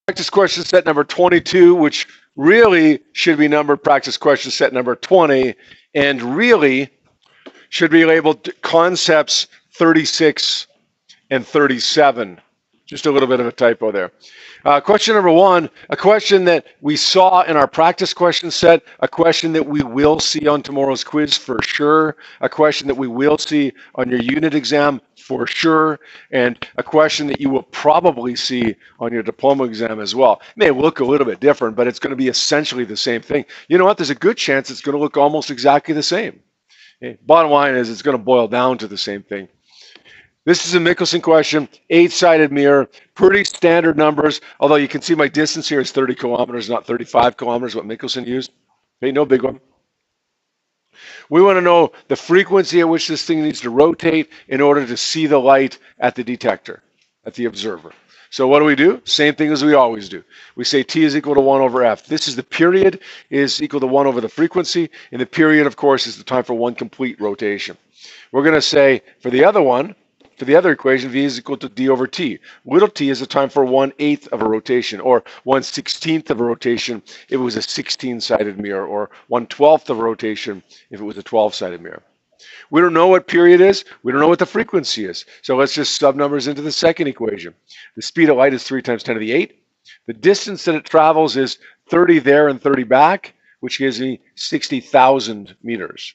Practice question set number 22, which really should be numbered practice question set number 20, and really should be labeled concepts 36 and 37. Just a little bit of a typo there. Question number one, a question that we saw in our practice question set, a question that we will see on tomorrow's quiz for sure, a question that we will see on your unit exam for sure, and a question that you will probably see on your diploma exam as well. It may look a little bit different, but it's going to be essentially the same thing. You know what? There's a good chance it's going to look almost exactly the same. Okay? Bottom line is it's going to boil down to the same thing. This is a Mickelson question, 8-sided mirror, pretty standard numbers, although you can see my distance here is 30 kilometers, not 35 kilometers, what Mickelson used. Okay, no big one. We want to know the frequency at which this thing needs to rotate in order to see the light at the detector, at the observer. So what do? Same thing as we always do. We say t is equal to 1 over f. This is the period is equal to 1 over the frequency, and the period, of course, is the time for one complete rotation. We're going to say for the other one, for the other equation, v is equal to d over t. Little t is the time for 1/8 of a rotation, or 1/16 of a rotation if it was a 16-sided mirror, or 1/12 of a rotation if it was a 12-sided mirror. We don't know what period is. We don't know what the frequency is. So let's just sub numbers into the second equation. The speed of light is 3 times 10 to the 8. The distance that it travels is 30 there and 30 back, which gives me 60,000 meters.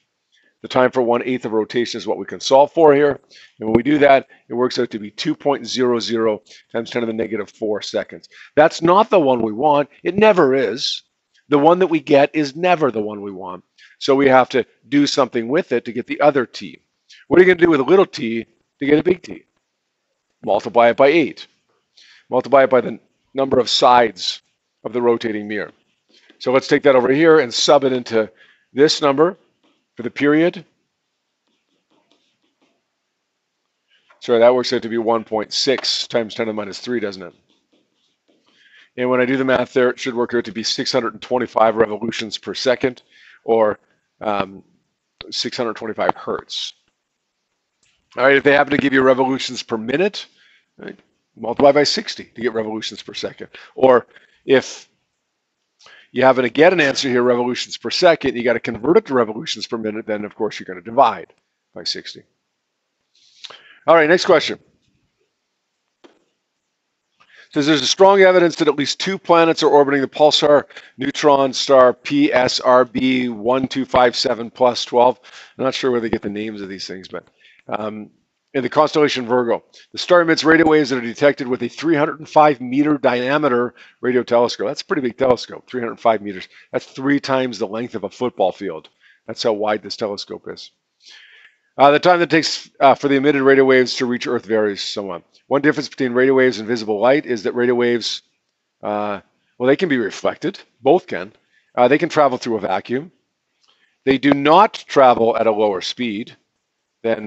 The time for 1/8 of rotation is what we can solve for here. And when we do that, it works out to be 2.00 times 10 to the negative 4 seconds. That's not the one we want. It never is. The one that we get is never the one we want. So we have to do something with it to get the other t. What are you going to do with a little t to get a big T? Multiply it by 8. Multiply it by the number of sides of the rotating mirror. So let's take that over here and sub it into this number for the period. So that works out to be 1.6 times 10 to the minus 3, doesn't it? And when I do the math there, it should work out to be 625 revolutions per second, or 625 hertz. All right, if they happen to give you revolutions per minute, right, multiply by 60 to get revolutions per second. Or if you happen to get an answer here, revolutions per second, you got to convert it to revolutions per minute, then of course you're going to divide by 60. All right, next question. Says there's a strong evidence that at least 2 planets are orbiting the pulsar neutron star PSRB 1257 plus 12. I'm not sure where they get the names of these things, but in the constellation Virgo. The star emits radio waves that are detected with a 305-meter diameter radio telescope. That's a pretty big telescope, 305 meters. That's 3 times the length of a football field. That's how wide this telescope is. The time that it takes for the emitted radio waves to reach Earth varies somewhat. One difference between radio waves and visible light is that radio waves, well, they can be reflected. Both can. They can travel through a vacuum. They do not travel at a lower speed than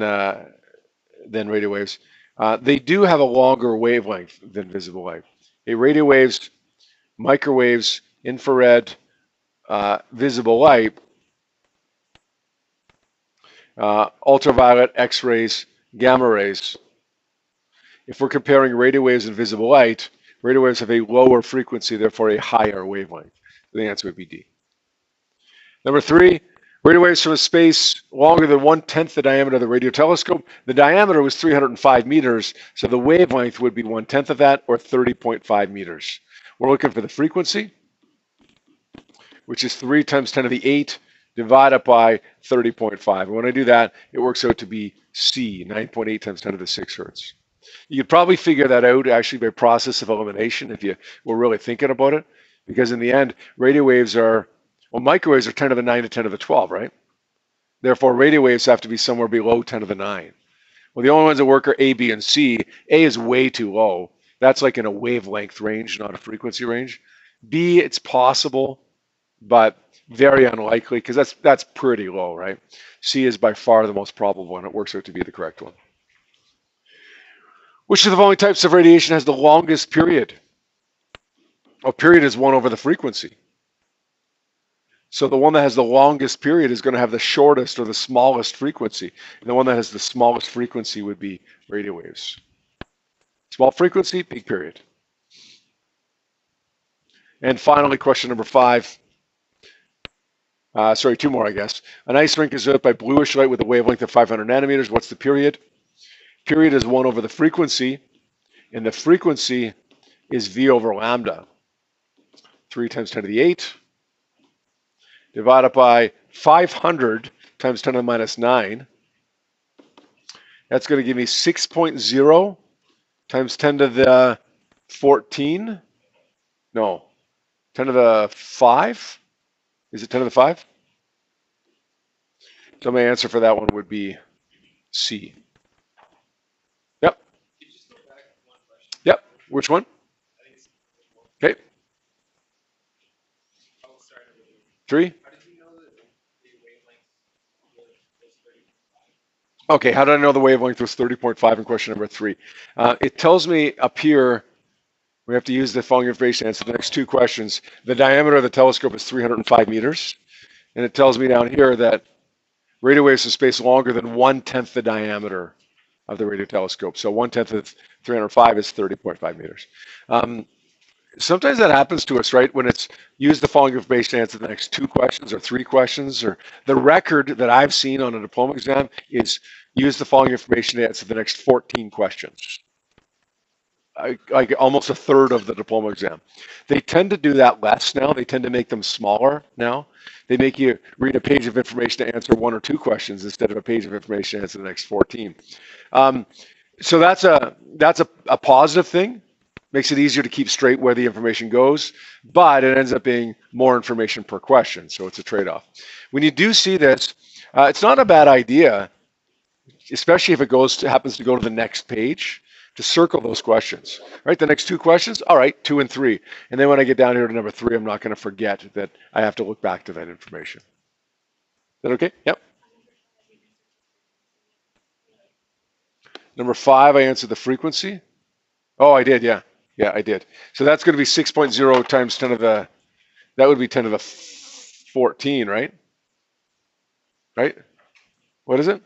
radio waves. They do have a longer wavelength than visible light. Radio waves, microwaves, infrared, visible light, ultraviolet, X-rays, gamma rays. If we're comparing radio waves and visible light, radio waves have a lower frequency, therefore a higher wavelength. The answer would be D. Number 3, radio waves from a space longer than 1/10 the diameter of the radio telescope. The diameter was 305 meters, so the wavelength would be 1/10 of that, or 30.5 meters. We're looking for the frequency, which is 3 times 10 to the 8 divided by 30.5. And when I do that, it works out to be C, 9.8 times 10 to the 6 hertz. You could probably figure that out actually by process of elimination if you were really thinking about it, because in the end, radio waves are, well, microwaves are 10 to the 9 to 10 to the 12, right? Therefore, radio waves have to be somewhere below 10 to the 9. Well, the only ones that work are A, B, and C. A is way too low. That's like in a wavelength range, not a frequency range. B, it's possible, but very unlikely, because that's pretty low, right? C is by far the most probable, and it works out to be the correct one. Which of the following types of radiation has the longest period? Well, period is 1 over the frequency. So the one that has the longest period is going to have the shortest or the smallest frequency. And the one that has the smallest frequency would be radio waves. Small frequency, big period. And finally, question number 5. Sorry, 2 more, I guess. An ice rink is lit by bluish light with a wavelength of 500 nanometers. What's the period? Period is 1 over the frequency, and the frequency is V over lambda. 3 times 10 to the 8 divided by 500 times 10 to the minus 9. That's going to give me 6.0 times 10 to the 14. No, 10 to the 5. Is it 10 to the 5? So my answer for that one would be C. Yep. Yep. Which one? Okay. 3. Okay, how did I know the wavelength was 30.5 in question number 3? It tells me up here, we have to use the following information to answer the next 2 questions. The diameter of the telescope is 305 meters. And it tells me down here that radio waves are spaced longer than 1/10 the diameter of the radio telescope. So 1/10 of 305 is 30.5 meters. Sometimes that happens to us, right? When it's use the following information to answer the next 2 questions or 3 questions, or the record that I've seen on a diploma exam is use the following information to answer the next 14 questions. Like almost a third of the diploma exam. They tend to do that less now. They tend to make them smaller now. They make you read a page of information to answer 1 or 2 questions instead of a page of information to answer the next 14. So that's a positive thing. Makes it easier to keep straight where the information goes, but it ends up being more information per question, so it's a trade-off. When you do see this, it's not a bad idea, especially if it happens to go to the next page, to circle those questions. Right, the next 2 questions, all right, 2 and 3. And then when I get down here to number 3, I'm not going to forget that I have to look back to that information. Is that okay? Yep. Number 5, I answered the frequency. Oh, I did, yeah. Yeah, I did. So that's going to be 6.0 times 10 to the, that would be 10 to the 14, right? Right? What is it?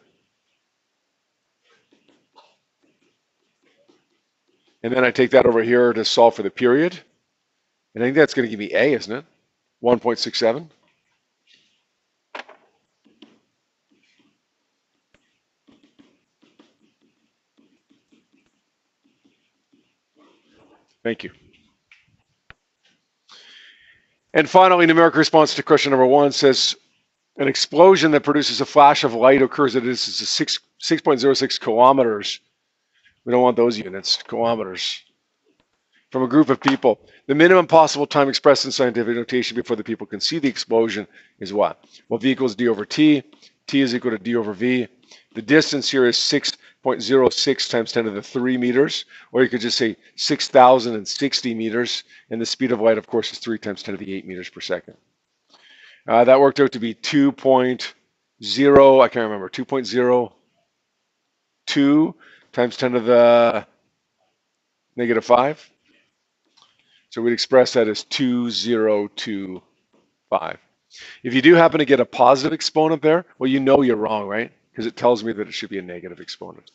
And then I take that over here to solve for the period. And I think that's going to give me A, isn't it? 1.67. Thank you. And finally, numeric response to question number 1 says, an explosion that produces a flash of light occurs at a distance of 6.06 kilometers. We don't want those units, kilometers. From a group of people. The minimum possible time expressed in scientific notation before the people can see the explosion is what? Well, V equals D over T. T is equal to D over V. The distance here is 6.06 times 10 to the 3 meters, or you could just say 6,060 meters, and the speed of light, of course, is 3 times 10 to the 8 meters per second. That worked out to be 2.0, I can't remember, 2.02 times 10 to the negative 5. So we'd express that as 2025. If you do happen to get a positive exponent there, well, you know you're wrong, right? Because it tells me that it should be a negative exponent.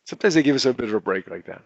Sometimes they give us a bit of a break like that.